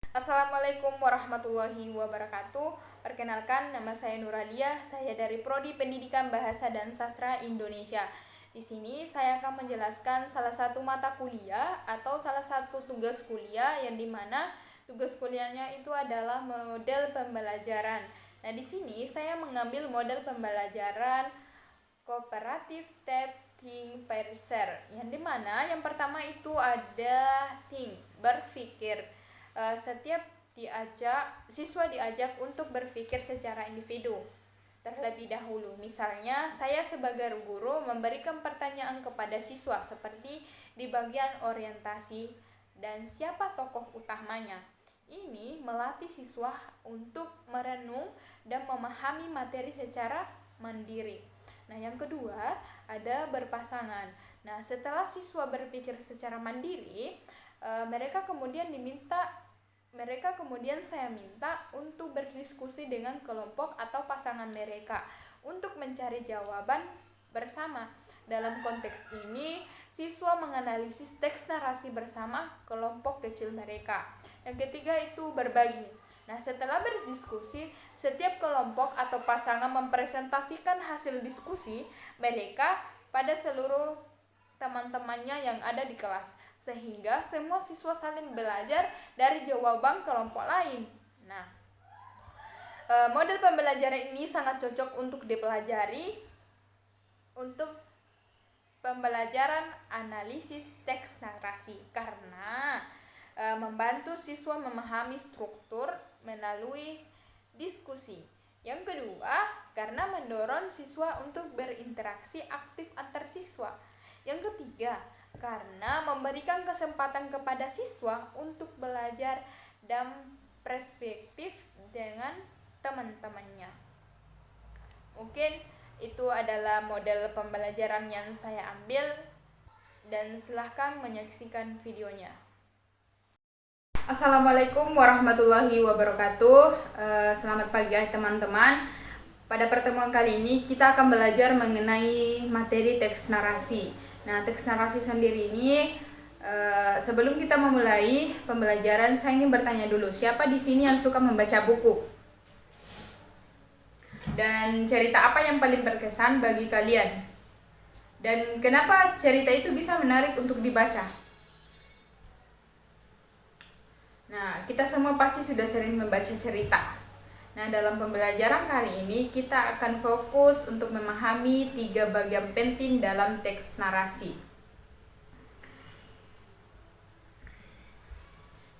Assalamualaikum warahmatullahi wabarakatuh. Perkenalkan, nama saya Nuralia. Saya dari Prodi Pendidikan Bahasa dan Sastra Indonesia. Di sini saya akan menjelaskan salah satu mata kuliah atau salah satu tugas kuliah yang dimana tugas kuliahnya itu adalah model pembelajaran. Nah, di sini saya mengambil model pembelajaran kooperatif think pair share, yang dimana yang pertama itu ada think, berpikir. Setiap siswa diajak untuk berpikir secara individu terlebih dahulu. Misalnya, saya sebagai guru memberikan pertanyaan kepada siswa seperti di bagian orientasi dan siapa tokoh utamanya. Ini melatih siswa untuk merenung dan memahami materi secara mandiri. Nah, yang kedua ada berpasangan. Nah, setelah siswa berpikir secara mandiri, mereka kemudian saya minta untuk berdiskusi dengan kelompok atau pasangan mereka untuk mencari jawaban bersama. Dalam konteks ini, siswa menganalisis teks narasi bersama kelompok kecil mereka. Yang ketiga itu berbagi. Nah, setelah berdiskusi, setiap kelompok atau pasangan mempresentasikan hasil diskusi mereka pada seluruh teman-temannya yang ada di kelas, sehingga semua siswa saling belajar dari jawaban kelompok lain. Nah, model pembelajaran ini sangat cocok untuk dipelajari untuk pembelajaran analisis teks narasi karena membantu siswa memahami struktur melalui diskusi. Yang kedua, karena mendorong siswa untuk berinteraksi aktif antar siswa. Yang ketiga, karena memberikan kesempatan kepada siswa untuk belajar dan perspektif dengan teman-temannya. Mungkin itu adalah model pembelajaran yang saya ambil dan silahkan menyaksikan videonya. Assalamualaikum warahmatullahi wabarakatuh. Selamat pagi teman-teman. Pada pertemuan kali ini kita akan belajar mengenai materi teks narasi. Nah, teks narasi sendiri ini sebelum kita memulai pembelajaran, saya ingin bertanya dulu, siapa di sini yang suka membaca buku? Dan cerita apa yang paling berkesan bagi kalian? Dan kenapa cerita itu bisa menarik untuk dibaca? Nah, kita semua pasti sudah sering membaca cerita. Nah, dalam pembelajaran kali ini kita akan fokus untuk memahami 3 bagian penting dalam teks narasi.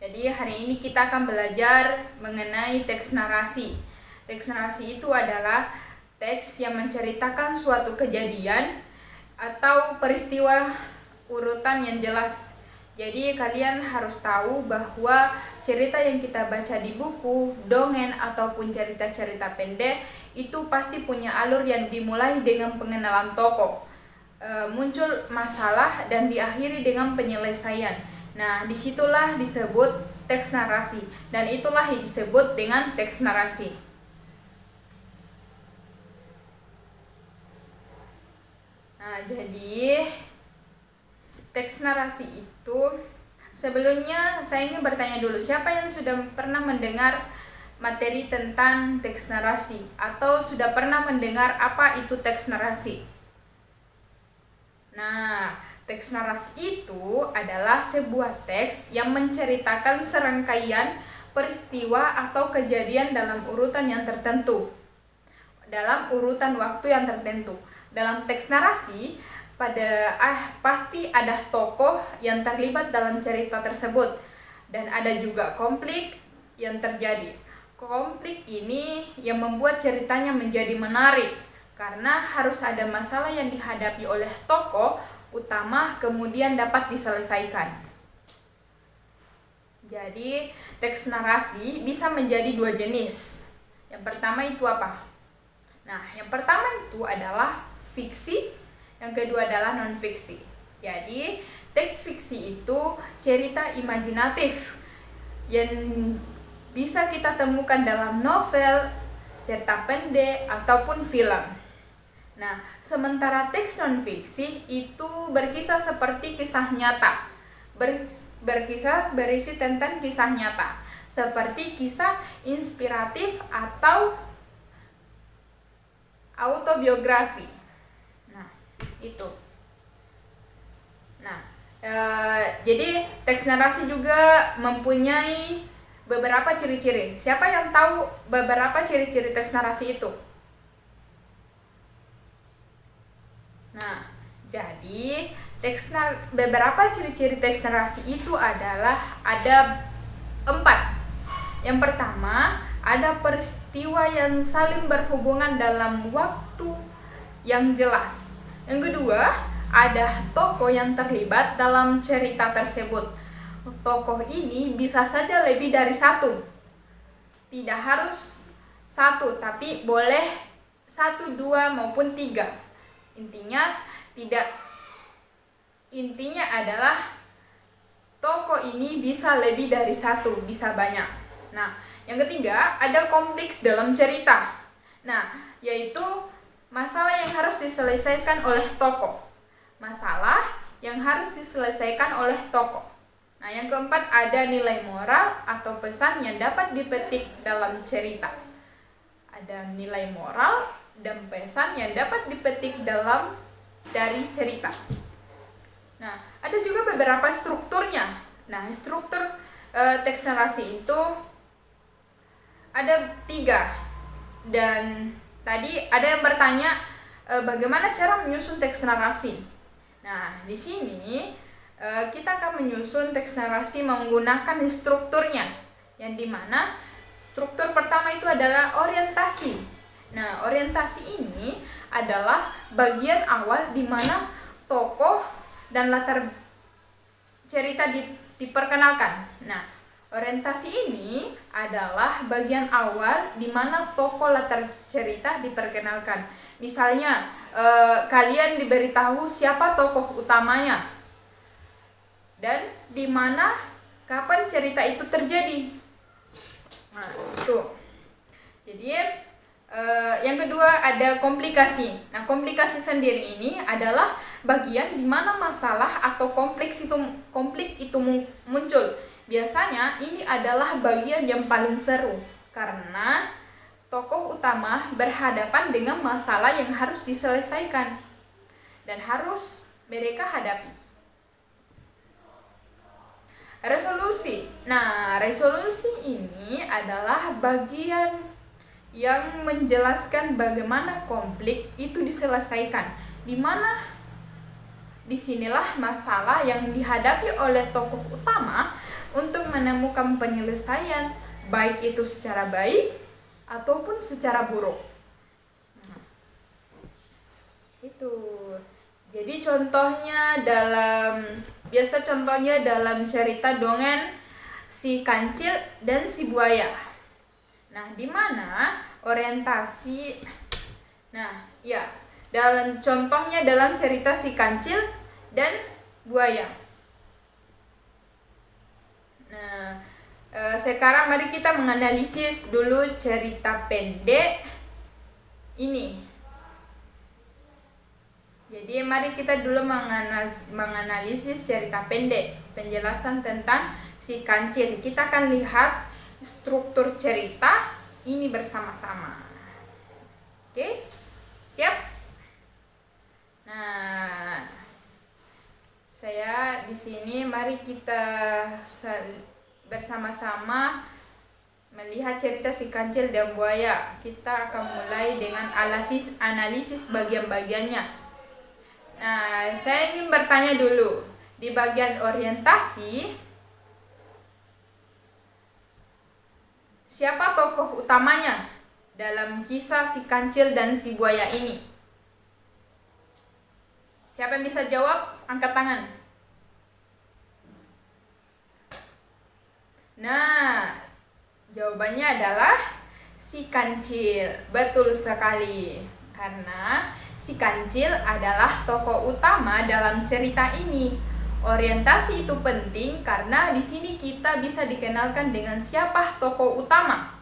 Jadi hari ini kita akan belajar mengenai teks narasi. Teks narasi itu adalah teks yang menceritakan suatu kejadian atau peristiwa urutan yang jelas. Jadi kalian harus tahu bahwa cerita yang kita baca di buku, dongeng ataupun cerita-cerita pendek itu pasti punya alur yang dimulai dengan pengenalan tokoh, muncul masalah dan diakhiri dengan penyelesaian. Nah, disitulah disebut teks narasi dan itulah yang disebut dengan teks narasi. Nah, jadi teks narasi itu, sebelumnya saya ingin bertanya dulu, siapa yang sudah pernah mendengar materi tentang teks narasi atau sudah pernah mendengar apa itu teks narasi? Nah, teks narasi itu adalah sebuah teks yang menceritakan serangkaian peristiwa atau kejadian dalam urutan yang tertentu, dalam urutan waktu yang tertentu. Dalam teks narasi, pasti ada tokoh yang terlibat dalam cerita tersebut dan ada juga konflik yang terjadi. Konflik ini yang membuat ceritanya menjadi menarik karena harus ada masalah yang dihadapi oleh tokoh utama kemudian dapat diselesaikan. Jadi teks narasi bisa menjadi 2 jenis. Yang pertama itu apa? Nah, yang pertama itu adalah fiksi, yang kedua adalah non-fiksi. Jadi, teks fiksi itu cerita imajinatif yang bisa kita temukan dalam novel, cerita pendek, ataupun film. Nah, sementara teks non-fiksi itu berkisah seperti kisah nyata, berkisah berisi tentang kisah nyata, seperti kisah inspiratif atau autobiografi. Nah, itu. Nah, jadi teks narasi juga mempunyai beberapa ciri-ciri. Siapa yang tahu beberapa ciri-ciri teks narasi itu? Nah, jadi beberapa ciri-ciri teks narasi itu adalah ada 4. Yang pertama, ada peristiwa yang saling berhubungan dalam waktu yang jelas. Yang kedua, ada tokoh yang terlibat dalam cerita tersebut. Tokoh ini bisa saja lebih dari 1. Tidak harus 1, tapi boleh 1, 2 maupun 3. Intinya adalah tokoh ini bisa lebih dari 1, bisa banyak. Nah, yang ketiga, ada konflik dalam cerita. Nah, yaitu masalah yang harus diselesaikan oleh tokoh. Masalah yang harus diselesaikan oleh tokoh. Nah, yang keempat, ada nilai moral atau pesan yang dapat dipetik dalam cerita. Ada nilai moral dan pesan yang dapat dipetik dari cerita. Nah, ada juga beberapa strukturnya. Nah, struktur teks narasi itu ada 3. Dan tadi ada yang bertanya bagaimana cara menyusun teks narasi. Nah, di sini kita akan menyusun teks narasi menggunakan strukturnya, yang dimana struktur pertama itu adalah orientasi. Nah, orientasi ini adalah bagian awal di mana tokoh dan latar cerita diperkenalkan. Nah, orientasi ini adalah bagian awal di mana tokoh latar cerita diperkenalkan. Misalnya, kalian diberitahu siapa tokoh utamanya dan di mana kapan cerita itu terjadi. Nah, itu. Jadi, yang kedua ada komplikasi. Nah, komplikasi sendiri ini adalah bagian di mana masalah atau konflik itu muncul. Biasanya ini adalah bagian yang paling seru karena tokoh utama berhadapan dengan masalah yang harus diselesaikan dan harus mereka hadapi. Resolusi. Nah, resolusi ini adalah bagian yang menjelaskan bagaimana konflik itu diselesaikan, di mana disinilah masalah yang dihadapi oleh tokoh utama untuk menemukan penyelesaian, baik itu secara baik ataupun secara buruk. Nah, itu. Jadi contohnya dalam cerita dongeng si kancil dan si buaya. Nah, di mana orientasi. Nah, ya, contohnya dalam cerita si kancil dan buaya. Nah, sekarang mari kita menganalisis dulu cerita pendek ini. Jadi mari kita dulu menganalisis cerita pendek, penjelasan tentang si kancil. Kita akan lihat struktur cerita ini bersama-sama. Oke? Siap? Nah, saya di sini mari kita bersama-sama melihat cerita si kancil dan buaya. Kita akan mulai dengan analisis bagian-bagiannya. Nah, saya ingin bertanya dulu. Di bagian orientasi, siapa tokoh utamanya dalam kisah si kancil dan si buaya ini? Siapa yang bisa jawab? Angkat tangan. Nah, jawabannya adalah si kancil. Betul sekali. Karena si kancil adalah tokoh utama dalam cerita ini. Orientasi itu penting karena di sini kita bisa dikenalkan dengan siapa tokoh utama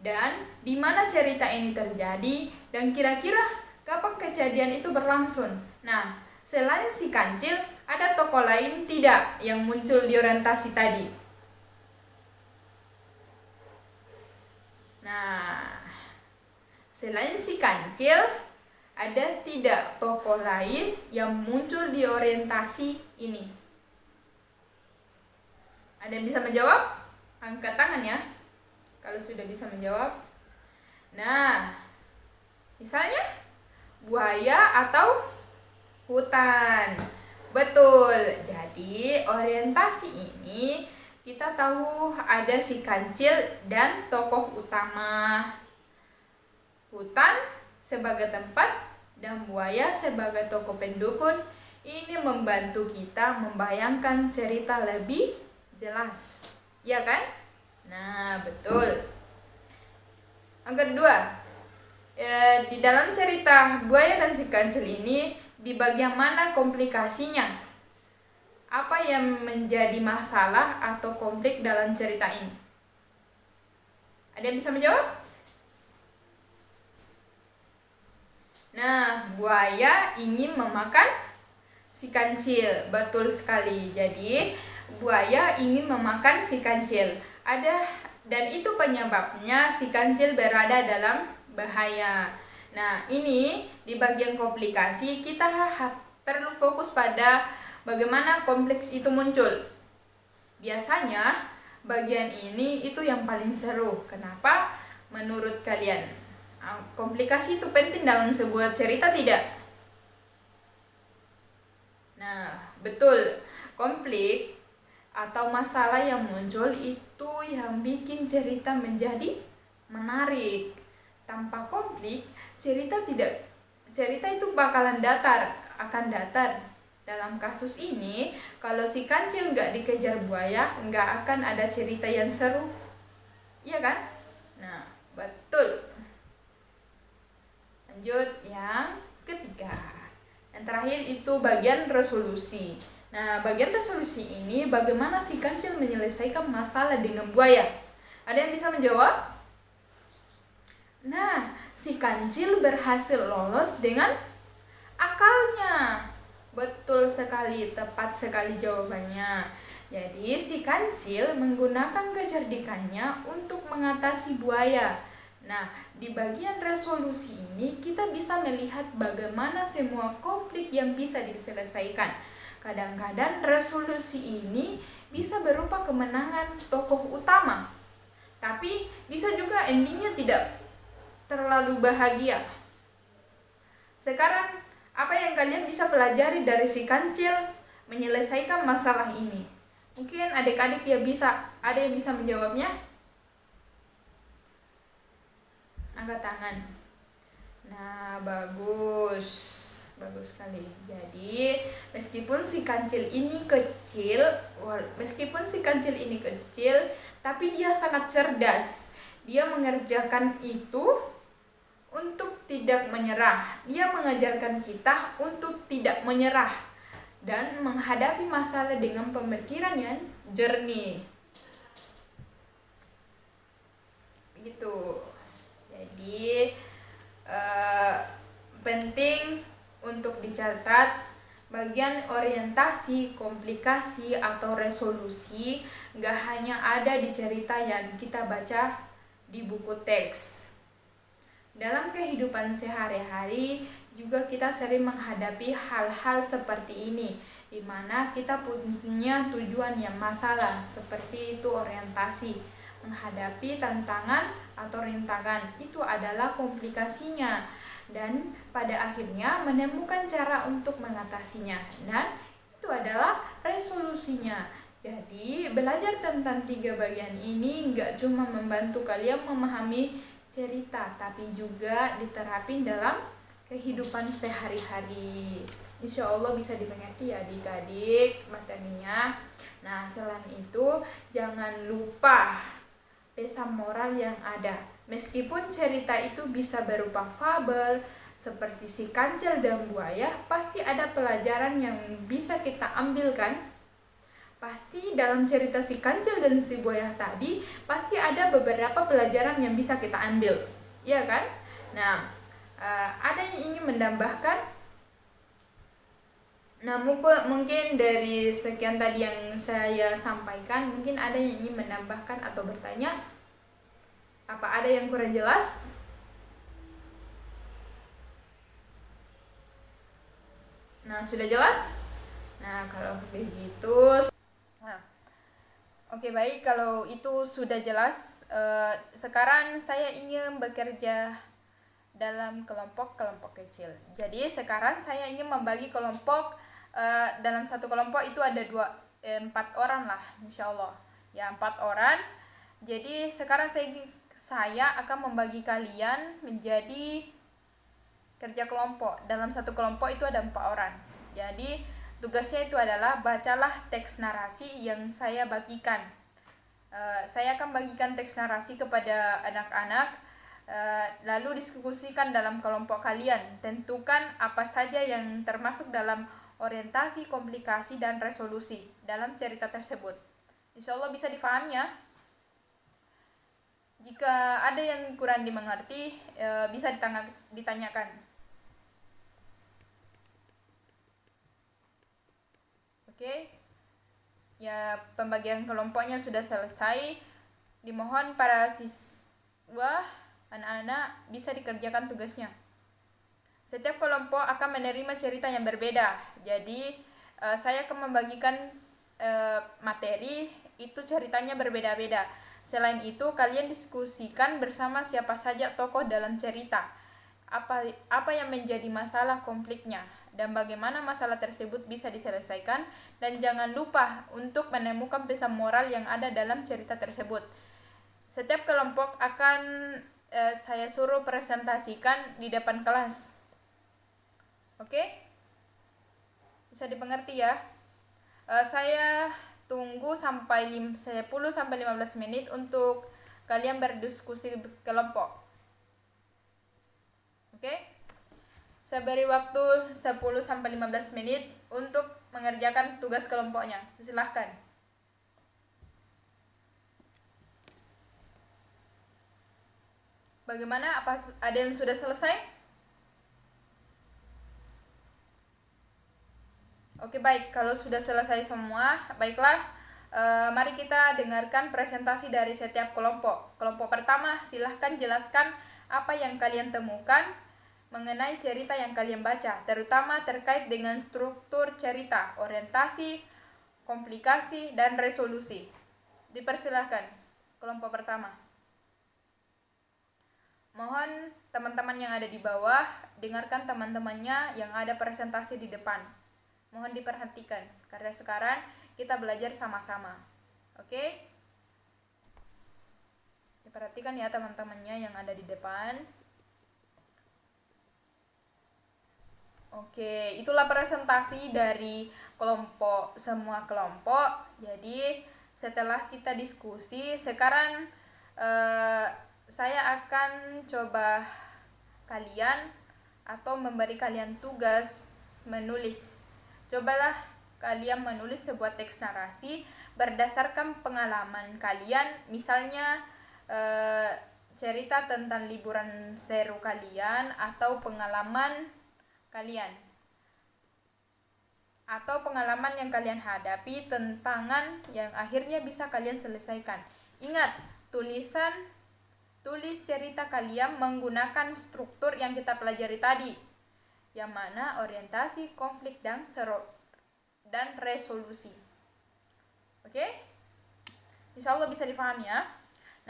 dan di mana cerita ini terjadi dan kira-kira kapan kejadian itu berlangsung. Nah, Selain si kancil, ada tokoh lain tidak yang muncul di orientasi tadi? Nah, selain si kancil, ada tidak tokoh lain yang muncul di orientasi ini? Ada yang bisa menjawab? Angkat tangan ya, kalau sudah bisa menjawab. Nah, misalnya buaya atau hutan. Betul. Jadi orientasi ini kita tahu ada si kancil dan tokoh utama. Hutan sebagai tempat dan buaya sebagai tokoh pendukung. Ini membantu kita membayangkan cerita lebih jelas. Ya kan? Nah, betul. Yang kedua, di dalam cerita buaya dan si kancil ini, di bagian mana komplikasinya? Apa yang menjadi masalah atau konflik dalam cerita ini? Ada yang bisa menjawab? Nah, buaya ingin memakan si kancil. Betul sekali. Jadi, buaya ingin memakan si kancil. Dan itu penyebabnya si kancil berada dalam bahaya. Nah, ini di bagian komplikasi kita perlu fokus pada bagaimana kompleks itu muncul. Biasanya bagian ini itu yang paling seru. Kenapa? Menurut kalian, komplikasi itu penting dalam sebuah cerita tidak? Nah, betul. Konflik atau masalah yang muncul itu yang bikin cerita menjadi menarik. Tanpa konflik, cerita itu bakalan akan datar. Dalam kasus ini, kalau si kancil nggak dikejar buaya, nggak akan ada cerita yang seru. Iya kan? Nah, betul. Lanjut yang ketiga. Yang terakhir itu bagian resolusi. Nah, bagian resolusi ini bagaimana si kancil menyelesaikan masalah dengan buaya? Ada yang bisa menjawab? Nah, si kancil berhasil lolos dengan akalnya. Betul sekali, tepat sekali jawabannya. Jadi, si kancil menggunakan kecerdikannya untuk mengatasi buaya. Nah, di bagian resolusi ini kita bisa melihat bagaimana semua konflik yang bisa diselesaikan. Kadang-kadang resolusi ini bisa berupa kemenangan tokoh utama, tapi bisa juga endingnya tidak terlalu bahagia. Sekarang, apa yang kalian bisa pelajari dari si kancil menyelesaikan masalah ini? Mungkin adik-adik ada yang bisa menjawabnya? Angkat tangan. Nah, bagus sekali. Jadi, meskipun si kancil ini kecil, tapi dia sangat cerdas. Dia mengerjakan itu untuk tidak menyerah. Dia mengajarkan kita untuk tidak menyerah dan menghadapi masalah dengan pemikiran yang jernih. Begitu. Jadi penting untuk dicatat bagian orientasi, komplikasi atau resolusi gak hanya ada di cerita yang kita baca di buku teks. Dalam kehidupan sehari-hari juga kita sering menghadapi hal-hal seperti ini, di mana kita punya tujuan yang masalah, seperti itu orientasi. Menghadapi tantangan atau rintangan, itu adalah komplikasinya. Dan pada akhirnya menemukan cara untuk mengatasinya. Dan itu adalah resolusinya. Jadi belajar tentang 3 bagian ini gak cuma membantu kalian memahami cerita, tapi juga diterapin dalam kehidupan sehari-hari. Insya Allah bisa dimengerti ya adik-adik materinya. Nah, selain itu jangan lupa pesan moral yang ada. Meskipun cerita itu bisa berupa fabel seperti si kancil dan buaya, pasti ada pelajaran yang bisa kita ambilkan. Pasti dalam cerita si kancil dan si buaya tadi pasti ada beberapa pelajaran yang bisa kita ambil, ya kan? Nah, ada yang ingin menambahkan? Nah, mungkin dari sekian tadi yang saya sampaikan, mungkin ada yang ingin menambahkan atau bertanya. Apa ada yang kurang jelas? Nah, sudah jelas? Nah, kalau begitu, nah, oke, baik, kalau itu sudah jelas. Sekarang saya ingin bekerja dalam kelompok-kelompok kecil. Jadi sekarang saya ingin membagi kelompok. Dalam satu kelompok itu ada 4 orang lah, insya Allah. Ya, 4 orang. Jadi sekarang saya akan membagi kalian menjadi kerja kelompok. Dalam satu kelompok itu ada 4 orang. Jadi tugasnya itu adalah bacalah teks narasi yang saya bagikan. Saya akan bagikan teks narasi kepada anak-anak, lalu diskusikan dalam kelompok kalian. Tentukan apa saja yang termasuk dalam orientasi, komplikasi, dan resolusi dalam cerita tersebut. Insya Allah bisa difahami ya. Jika ada yang kurang dimengerti, bisa ditanyakan. Oke. Ya, pembagian kelompoknya sudah selesai. Dimohon para siswa, anak-anak bisa dikerjakan tugasnya. Setiap kelompok akan menerima cerita yang berbeda. Jadi, saya akan membagikan materi itu ceritanya berbeda-beda. Selain itu, kalian diskusikan bersama siapa saja tokoh dalam cerita. Apa yang menjadi masalah konfliknya dan bagaimana masalah tersebut bisa diselesaikan, dan jangan lupa untuk menemukan pesan moral yang ada dalam cerita tersebut. Setiap kelompok akan saya suruh presentasikan di depan kelas. Oke? Bisa dimengerti ya? Saya tunggu sampai 10-15 menit untuk kalian berdiskusi kelompok. Oke? Saya beri waktu 10-15 menit untuk mengerjakan tugas kelompoknya. Silahkan. Bagaimana? Apa ada yang sudah selesai? Oke, baik. Kalau sudah selesai semua, baiklah. Mari kita dengarkan presentasi dari setiap kelompok. Kelompok pertama, silahkan jelaskan apa yang kalian temukan mengenai cerita yang kalian baca, terutama terkait dengan struktur cerita, orientasi, komplikasi, dan resolusi. Dipersilahkan, kelompok pertama. Mohon teman-teman yang ada di bawah, dengarkan teman-temannya yang ada presentasi di depan. Mohon diperhatikan, karena sekarang kita belajar sama-sama. Oke? Diperhatikan ya teman-temannya yang ada di depan. Oke, itulah presentasi dari semua kelompok. Jadi setelah kita diskusi, sekarang saya akan coba kalian atau memberi kalian tugas menulis. Cobalah kalian menulis sebuah teks narasi berdasarkan pengalaman kalian, misalnya cerita tentang liburan seru kalian atau pengalaman kalian, atau pengalaman yang kalian hadapi, tantangan yang akhirnya bisa kalian selesaikan. Ingat, tulis cerita kalian menggunakan struktur yang kita pelajari tadi, yang mana orientasi, konflik, dan resolusi. Oke? Insya Allah bisa difahami ya.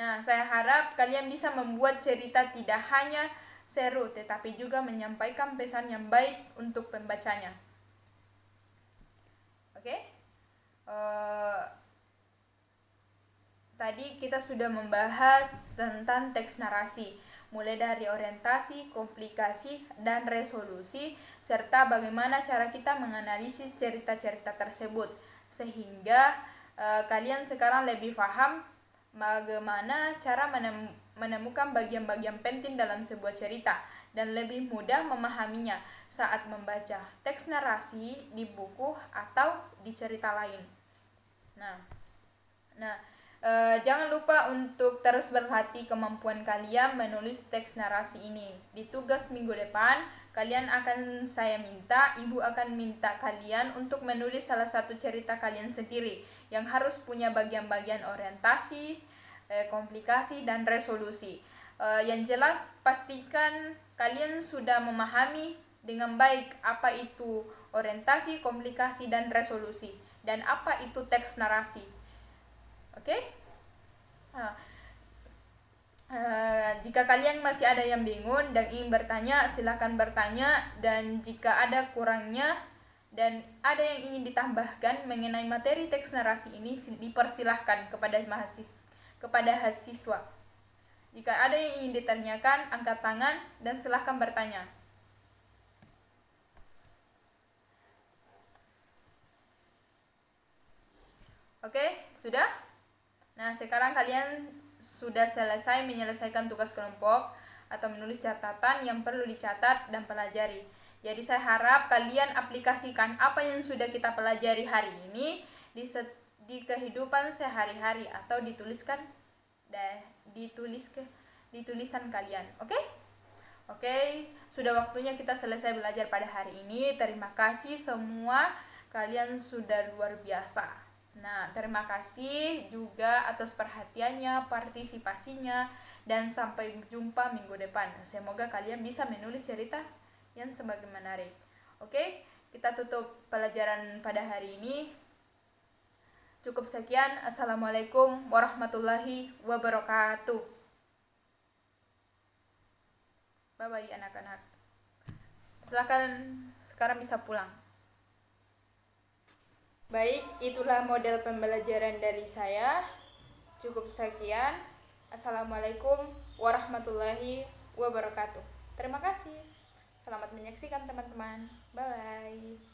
Nah, saya harap kalian bisa membuat cerita tidak hanya seru, tetapi juga menyampaikan pesan yang baik untuk pembacanya. Oke? Tadi kita sudah membahas tentang teks narasi, mulai dari orientasi, komplikasi, dan resolusi, serta bagaimana cara kita menganalisis cerita-cerita tersebut, sehingga kalian sekarang lebih paham bagaimana cara menemukan bagian-bagian penting dalam sebuah cerita dan lebih mudah memahaminya saat membaca teks narasi di buku atau di cerita lain. Nah, Jangan lupa untuk terus berlatih kemampuan kalian menulis teks narasi ini. Di tugas minggu depan, saya minta, ibu akan minta kalian untuk menulis salah satu cerita kalian sendiri yang harus punya bagian-bagian orientasi, komplikasi, dan resolusi. Yang jelas, pastikan kalian sudah memahami dengan baik apa itu orientasi, komplikasi, dan resolusi, dan apa itu teks narasi. Oke? Jika kalian masih ada yang bingung dan ingin bertanya, silakan bertanya. Dan jika ada kurangnya dan ada yang ingin ditambahkan mengenai materi teks narasi ini, dipersilahkan kepada mahasiswa. Jika ada yang ingin ditanyakan, angkat tangan dan silakan bertanya. Oke, sudah? Nah, sekarang kalian sudah selesai menyelesaikan tugas kelompok atau menulis catatan yang perlu dicatat dan pelajari. Jadi saya harap kalian aplikasikan apa yang sudah kita pelajari hari ini di kehidupan sehari-hari atau di tulisan kalian. Oke, sudah waktunya kita selesai belajar pada hari ini. Terima kasih semua, kalian sudah luar biasa. Nah, terima kasih juga atas perhatiannya, partisipasinya, dan sampai jumpa minggu depan. Semoga kalian bisa menulis cerita yang semakin menarik. Oke, kita tutup pelajaran pada hari ini. Cukup sekian. Assalamualaikum warahmatullahi wabarakatuh. Bye-bye anak-anak. Silakan sekarang bisa pulang. Baik, itulah model pembelajaran dari saya. Cukup sekian. Assalamualaikum warahmatullahi wabarakatuh. Terima kasih. Selamat menyaksikan teman-teman. Bye-bye.